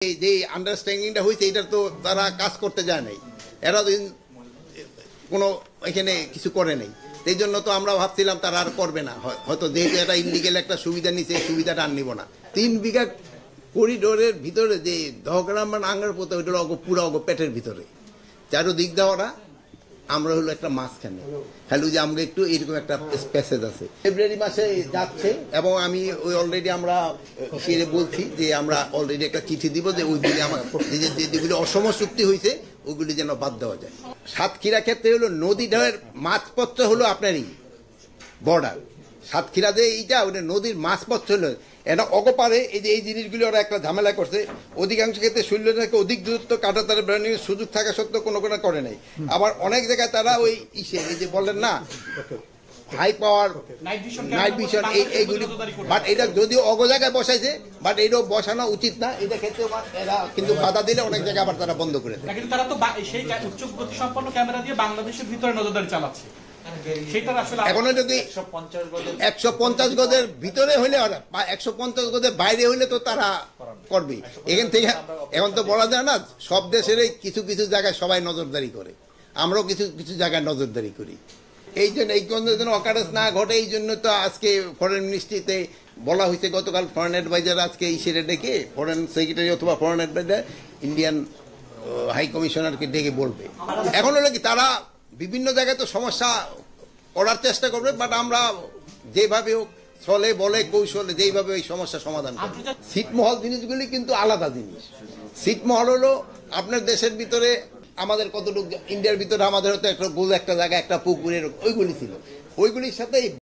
এই যে আন্ডারস্ট্যান্ডিংটা হয়েছে এটা তো তারা কাজ করতে যায় নাই, এরা কোনো এখানে কিছু করে নাই, সেই জন্য তো আমরা ভাবছিলাম তারা আর করবে না, হয়তো যেহেতু এটা ইনলিগেল একটা সুবিধা নিচ্ছে এই সুবিধাটা আর নিব না। 3 বিঘা করিডোরের ভিতরে যে 10 গ্রাম আঙ্গার পথে ওইটা পুরো পেটের ভিতরে চারোদিক দেওয়ারা আমরা হলো একটা মাঝখানে হ্যালো যে আমরা একটু এরকম একটা প্যাসেজ আছে ফেব্রুয়ারি মাসে যাচ্ছে এবং আমি ওই অলরেডি আমরা সেরে বলছি যে আমরা অলরেডি একটা চিঠি দিব যে ওইগুলি আমার যেগুলি অসম চুক্তি হয়েছে ওইগুলি যেন বাদ দেওয়া যায়। সাতক্ষীরা ক্ষেত্রে হলো নদীটার মাঝপথটা হলো আপনারই বর্ডার, সাতক্ষীরা যে এইটা ওটা নদীর মাঝপথ হলো এটা অগপারে এই যে এই জিনিসগুলি ওরা একটা ঝামেলা করছে, অধিকাংশ ক্ষেত্রে শৈল্যটাকে অধিক দূরত্ব কাটা তারা বেড়ানোর সুযোগ থাকা সত্ত্বেও কোনো করে নাই। আবার অনেক জায়গায় তারা ওই এই যে বললেন না হাই পাওয়ার নাইট ভিশন এইগুলি, বাট এটা যদিও অগ জায়গায় বসাইছে বাট এটাও বসানো উচিত না, এটা ক্ষেত্রে এরা কিন্তু বাধা দিলে অনেক জায়গায় আবার তারা বন্ধ করে দেয়। কিন্তু তারা তো সেই উচ্চ গতি সম্পন্ন ক্যামেরা দিয়ে বাংলাদেশের ভিতরে নজরদারি চালাচ্ছে। এখনো যদি 150 গজের ভিতরে হইলে 150 গজের বাইরে হইলে তো তারা করবে। এখান থেকে এখন তো বলা যায় না, সব দেশের কিছু কিছু জায়গায় সবাই নজরদারি করে, আমরাও কিছু কিছু জায়গায় নজরদারি করি। এই জন্য এই যেন অকারেন্স না ঘটে এই জন্য তো আজকে ফরেন মিনিস্ট্রিতে বলা হয়েছে, গতকাল ফরেন অ্যাডভাইজার আজকে ইসেরে ডেকে ফরেন সেক্রেটারি অথবা ফরেন অ্যাডভাইজার ইন্ডিয়ান হাই কমিশনারকে ডেকে বলবে। এখন হলো কি তারা বিভিন্ন জায়গায় তো সমস্যা করার চেষ্টা করবে, বাট আমরা যেভাবে হোক ছলে বলে কৌশলে যেইভাবে ওই সমস্যা সমাধান করবে। ছিটমহল জিনিসগুলি কিন্তু আলাদা জিনিস। ছিটমহল হলো আপনার দেশের ভিতরে আমাদের কতটুকু ইন্ডিয়ার ভিতরে আমাদের হয়তো একটা জায়গা একটা পুকুরের ওইগুলি ছিল, ওইগুলির সাথে